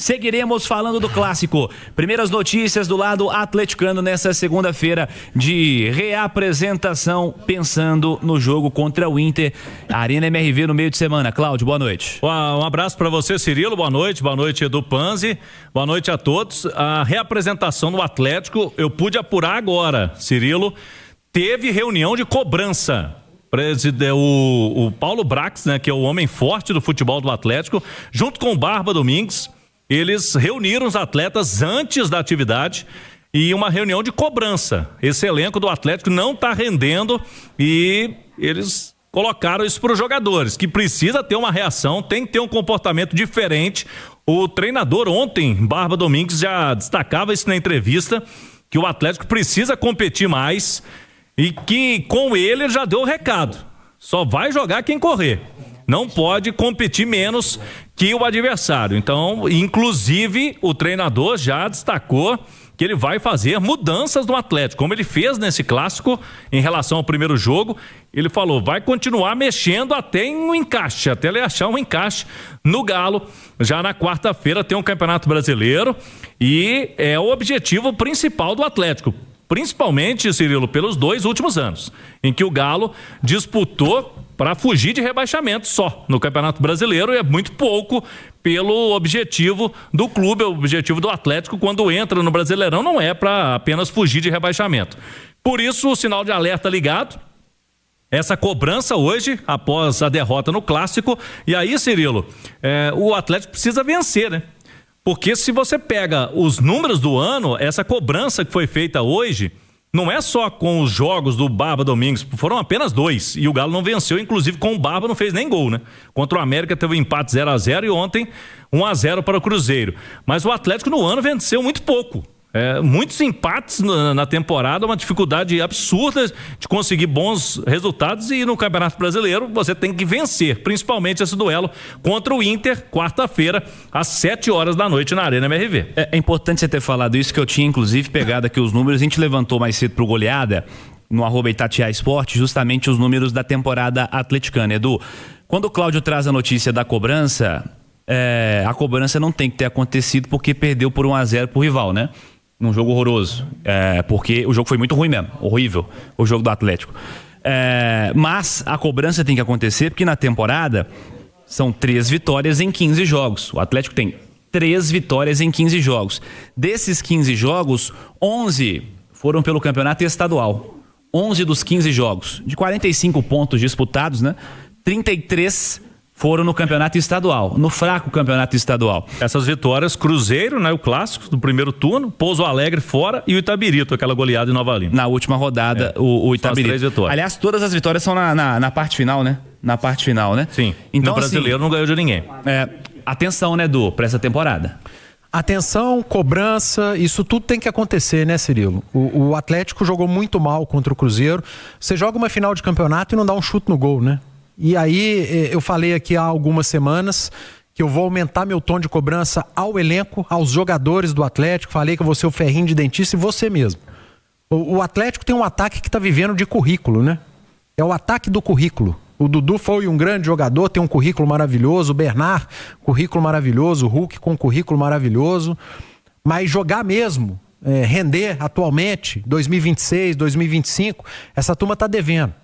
seguiremos falando do clássico. Primeiras notícias do lado atleticano nessa segunda-feira de reapresentação, pensando no jogo contra o Inter, Arena MRV no meio de semana. Cláudio, boa noite. Um abraço para você, Cirilo, boa noite Edu Panzi, boa noite a todos. A reapresentação do Atlético, eu pude apurar agora, Cirilo, teve reunião de cobrança. O Paulo Brax, né, que é o homem forte do futebol do Atlético, junto com o Barba Domingues, eles reuniram os atletas antes da atividade e uma reunião de cobrança. Esse elenco do Atlético não está rendendo e eles colocaram isso para os jogadores, que precisa ter uma reação, tem que ter um comportamento diferente. O treinador ontem, Barba Domingues, já destacava isso na entrevista, que o Atlético precisa competir mais. E que com ele já deu o recado. Só vai jogar quem correr. Não pode competir menos que o adversário. Então, inclusive, o treinador já destacou que ele vai fazer mudanças no Atlético. Como ele fez nesse clássico em relação ao primeiro jogo, ele falou, vai continuar mexendo até em um encaixe, até ele achar um encaixe no Galo. Já na quarta-feira tem um Campeonato Brasileiro e é o objetivo principal do Atlético. Principalmente, Cirilo, pelos 2 últimos anos, em que o Galo disputou para fugir de rebaixamento só no Campeonato Brasileiro, e é muito pouco pelo objetivo do clube, o objetivo do Atlético quando entra no Brasileirão não é para apenas fugir de rebaixamento. Por isso, o sinal de alerta ligado, essa cobrança hoje, após a derrota no Clássico, e aí, Cirilo, o Atlético precisa vencer, né? Porque se você pega os números do ano, essa cobrança que foi feita hoje, não é só com os jogos do Barba Domingues, foram apenas 2, e o Galo não venceu, inclusive com o Barba não fez nem gol, né? Contra o América teve um empate 0-0 e ontem 1-0 para o Cruzeiro. Mas o Atlético no ano venceu muito pouco. Muitos empates na temporada, uma dificuldade absurda de conseguir bons resultados, e no Campeonato Brasileiro você tem que vencer, principalmente esse duelo contra o Inter, quarta-feira, às 7h da noite na Arena MRV. É importante você ter falado isso, que eu tinha inclusive pegado aqui os números, a gente levantou mais cedo pro Goleada, no @Itatiaia Esporte, justamente os números da temporada atleticana. Edu, quando o Cláudio traz a notícia da cobrança, a cobrança não tem que ter acontecido porque perdeu por 1-0 pro rival, né? Num jogo horroroso, porque o jogo foi muito ruim mesmo, horrível, o jogo do Atlético. Mas a cobrança tem que acontecer porque na temporada são 3 vitórias em 15 jogos. O Atlético tem 3 vitórias em 15 jogos. Desses 15 jogos, 11 foram pelo campeonato estadual. 11 dos 15 jogos. De 45 pontos disputados, né? 33 foram no campeonato estadual, no fraco campeonato estadual. Essas vitórias, Cruzeiro, né, o clássico do primeiro turno, Pouso Alegre fora e o Itabirito, aquela goleada em Nova Lima. Na última rodada, o Itabirito. São as 3 vitórias. Aliás, todas as vitórias são na parte final, né? Na parte final, né? Sim. Então, no brasileiro não ganhou de ninguém. Atenção, né, Edu, pra essa temporada. Atenção, cobrança, isso tudo tem que acontecer, né, Cirilo? O Atlético jogou muito mal contra o Cruzeiro. Você joga uma final de campeonato e não dá um chute no gol, né? E aí, eu falei aqui há algumas semanas que eu vou aumentar meu tom de cobrança ao elenco, aos jogadores do Atlético. Falei que eu vou ser o ferrinho de dentista e você mesmo. O Atlético tem um ataque que está vivendo de currículo, né? É o ataque do currículo. O Dudu foi um grande jogador, tem um currículo maravilhoso. O Bernard, currículo maravilhoso. O Hulk com um currículo maravilhoso. Mas jogar mesmo, render atualmente, 2026, 2025, essa turma está devendo.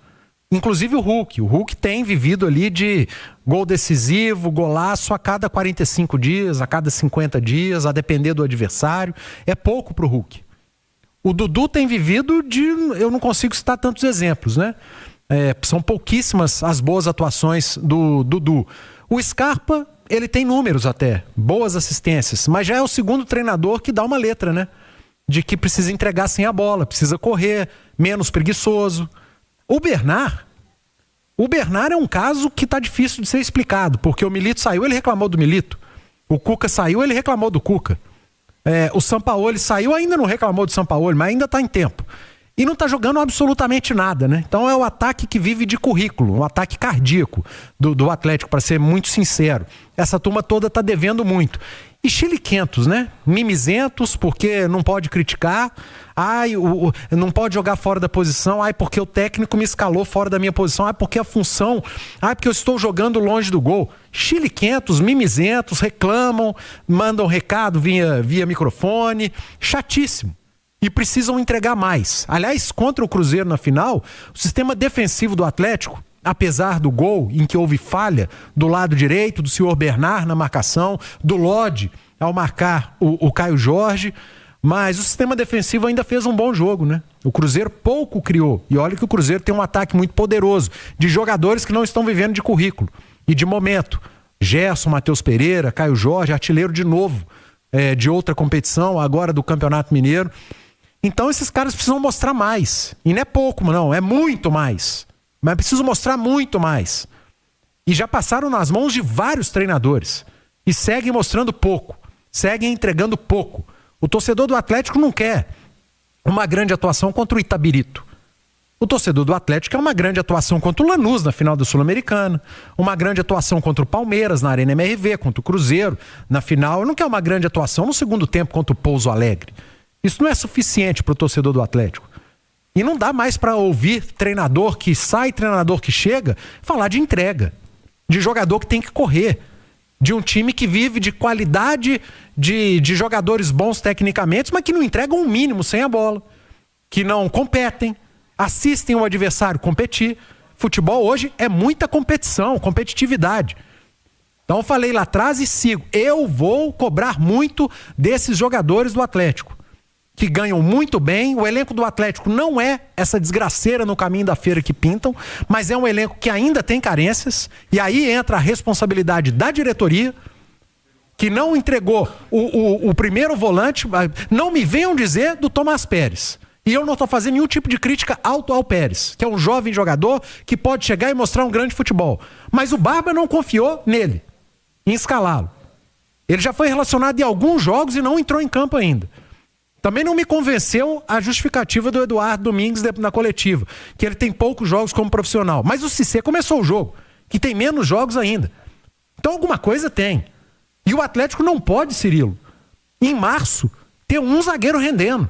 Inclusive o Hulk tem vivido ali de gol decisivo, golaço a cada 45 dias, a cada 50 dias, a depender do adversário. É pouco pro Hulk. O Dudu tem vivido de... Eu não consigo citar tantos exemplos, né? São pouquíssimas as boas atuações do Dudu. O Scarpa, ele tem números até, boas assistências, mas já é o segundo treinador que dá uma letra, né? De que precisa entregar sem a bola, precisa correr, menos preguiçoso. O Bernard é um caso que tá difícil de ser explicado, porque o Milito saiu, ele reclamou do Milito. O Cuca saiu, ele reclamou do Cuca. O Sampaoli saiu, ainda não reclamou do Sampaoli, mas ainda tá em tempo. E não tá jogando absolutamente nada, né? Então é o ataque que vive de currículo, um ataque cardíaco do Atlético, para ser muito sincero. Essa turma toda tá devendo muito. E chiliquentos, né? Mimizentos, porque não pode criticar. Ai, não pode jogar fora da posição. Ai, porque o técnico me escalou fora da minha posição. Ai, porque a função. Ai, porque eu estou jogando longe do gol. Chiliquentos, mimizentos, reclamam, mandam recado via microfone. Chatíssimo. E precisam entregar mais. Aliás, contra o Cruzeiro na final, o sistema defensivo do Atlético, apesar do gol em que houve falha do lado direito, do senhor Bernard na marcação, do Lodge ao marcar o Caio Jorge, mas o sistema defensivo ainda fez um bom jogo, né? O Cruzeiro pouco criou. E olha que o Cruzeiro tem um ataque muito poderoso, de jogadores que não estão vivendo de currículo e de momento. Gerson, Matheus Pereira, Caio Jorge, artilheiro de novo, de outra competição, agora do Campeonato Mineiro. Então esses caras precisam mostrar mais. E não é pouco, não, é muito mais. Mas preciso mostrar muito mais. E já passaram nas mãos de vários treinadores. E seguem mostrando pouco. Seguem entregando pouco. O torcedor do Atlético não quer uma grande atuação contra o Itabirito. O torcedor do Atlético quer uma grande atuação contra o Lanús na final da Sul-Americana. Uma grande atuação contra o Palmeiras na Arena MRV, contra o Cruzeiro na final. Não quer uma grande atuação no segundo tempo contra o Pouso Alegre. Isso não é suficiente para o torcedor do Atlético. E não dá mais para ouvir treinador que sai, treinador que chega, falar de entrega, de jogador que tem que correr, de um time que vive de qualidade, de jogadores bons tecnicamente, mas que não entregam um mínimo sem a bola, que não competem, assistem o adversário competir. Futebol hoje é muita competição, competitividade. Então eu falei lá atrás e sigo. Eu vou cobrar muito desses jogadores do Atlético, que ganham muito bem. O elenco do Atlético não é essa desgraceira no caminho da feira que pintam, mas é um elenco que ainda tem carências, e aí entra a responsabilidade da diretoria, que não entregou o primeiro volante. Não me venham dizer do Tomás Pérez. E eu não estou fazendo nenhum tipo de crítica ao Pérez, que é um jovem jogador que pode chegar e mostrar um grande futebol. Mas o Barba não confiou nele, em escalá-lo. Ele já foi relacionado em alguns jogos e não entrou em campo ainda. Também não me convenceu a justificativa do Eduardo Domingues na coletiva, que ele tem poucos jogos como profissional. Mas o Cissé começou o jogo, que tem menos jogos ainda. Então alguma coisa tem. E o Atlético não pode, Cirilo, em março, ter um zagueiro rendendo,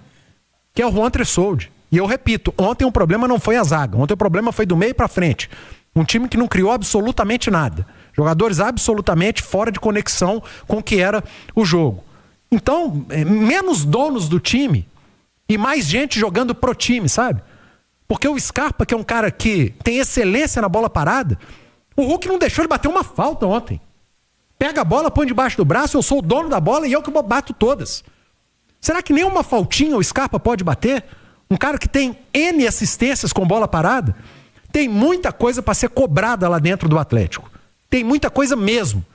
que é o Juan Tressoldi. E eu repito, ontem o problema não foi a zaga, ontem o problema foi do meio pra frente. Um time que não criou absolutamente nada. Jogadores absolutamente fora de conexão com o que era o jogo. Então, menos donos do time e mais gente jogando pro time, sabe? Porque o Scarpa, que é um cara que tem excelência na bola parada, o Hulk não deixou ele bater uma falta ontem. Pega a bola, põe debaixo do braço, eu sou o dono da bola e eu que bato todas. Será que nem uma faltinha o Scarpa pode bater? Um cara que tem N assistências com bola parada? Tem muita coisa para ser cobrada lá dentro do Atlético. Tem muita coisa mesmo.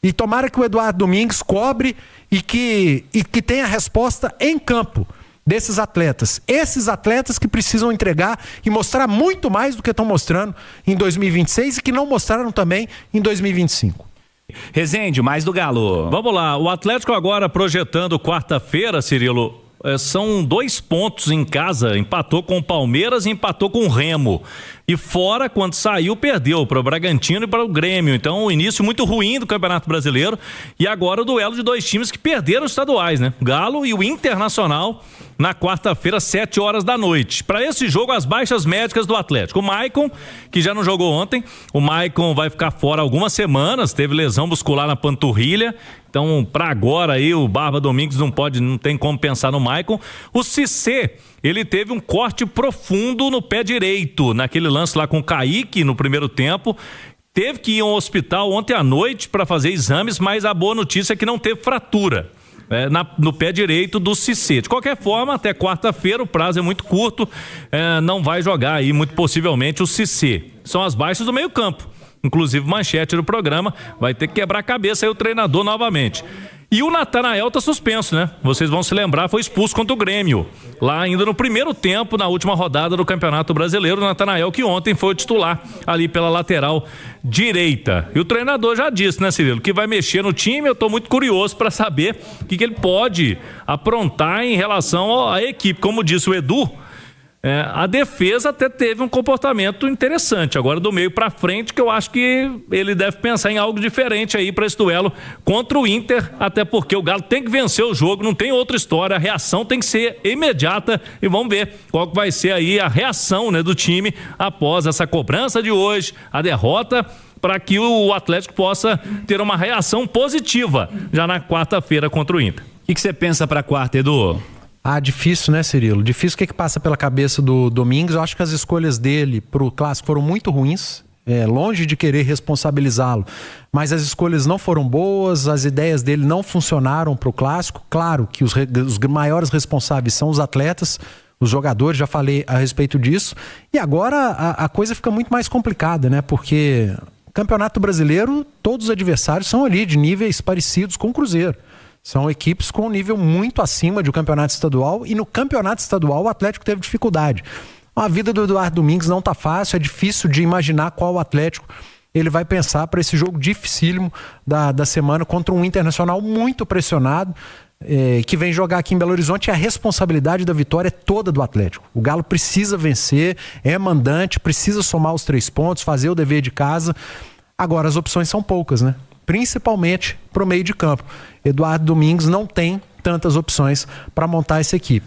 E tomara que o Eduardo Domingues cobre e que tenha resposta em campo desses atletas. Esses atletas que precisam entregar e mostrar muito mais do que estão mostrando em 2026 e que não mostraram também em 2025. Rezende, mais do Galo. Vamos lá, o Atlético agora projetando quarta-feira, Cirilo, são 2 pontos em casa, empatou com o Palmeiras e empatou com o Remo. E fora, quando saiu, perdeu para o Bragantino e para o Grêmio. Então, o início muito ruim do Campeonato Brasileiro. E agora o duelo de 2 times que perderam os estaduais, né? O Galo e o Internacional, na quarta-feira, 7 horas da noite. Para esse jogo, as baixas médicas do Atlético. O Maicon, que já não jogou ontem, o Maicon vai ficar fora algumas semanas, teve lesão muscular na panturrilha. Então, para agora aí, o Barba Domingues não tem como pensar no Maicon. O Cissé, ele teve um corte profundo no pé direito, naquele lance lá com o Kaique no primeiro tempo. Teve que ir ao hospital ontem à noite para fazer exames, mas a boa notícia é que não teve fratura no pé direito do Cissé. De qualquer forma, até quarta-feira, o prazo é muito curto, não vai jogar aí, muito possivelmente, o Cissé. São as baixas do meio-campo. Inclusive, manchete do programa, vai ter que quebrar a cabeça aí o treinador novamente. E o Natanael tá suspenso, né? Vocês vão se lembrar, foi expulso contra o Grêmio. Lá ainda no primeiro tempo, na última rodada do Campeonato Brasileiro, o Natanael, que ontem foi o titular ali pela lateral direita. E o treinador já disse, né, Cirilo, que vai mexer no time. Eu tô muito curioso para saber o que ele pode aprontar em relação à equipe. Como disse o Edu, A defesa até teve um comportamento interessante. Agora, do meio para frente, que eu acho que ele deve pensar em algo diferente aí para esse duelo contra o Inter, até porque o Galo tem que vencer o jogo, não tem outra história, a reação tem que ser imediata e vamos ver qual que vai ser aí a reação, né, do time após essa cobrança de hoje, a derrota, para que o Atlético possa ter uma reação positiva já na quarta-feira contra o Inter. O que você pensa para quarta, Edu? Difícil, né, Cirilo? Difícil. O que passa pela cabeça do Domingos? Eu acho que as escolhas dele pro clássico foram muito ruins. Longe de querer responsabilizá-lo, mas as escolhas não foram boas, as ideias dele não funcionaram pro clássico. Claro que os maiores responsáveis são os atletas, os jogadores, já falei a respeito disso. E agora a coisa fica muito mais complicada, né? Porque Campeonato Brasileiro, todos os adversários são ali de níveis parecidos com o Cruzeiro. São equipes com um nível muito acima de um campeonato estadual, e no campeonato estadual o Atlético teve dificuldade. A vida do Eduardo Domingos não está fácil, é difícil de imaginar qual Atlético ele vai pensar para esse jogo dificílimo da semana contra um Internacional muito pressionado, que vem jogar aqui em Belo Horizonte, e a responsabilidade da vitória é toda do Atlético. O Galo precisa vencer, é mandante, precisa somar os 3 pontos, fazer o dever de casa. Agora as opções são poucas, né? Principalmente para o meio de campo. Eduardo Domingos não tem tantas opções para montar essa equipe.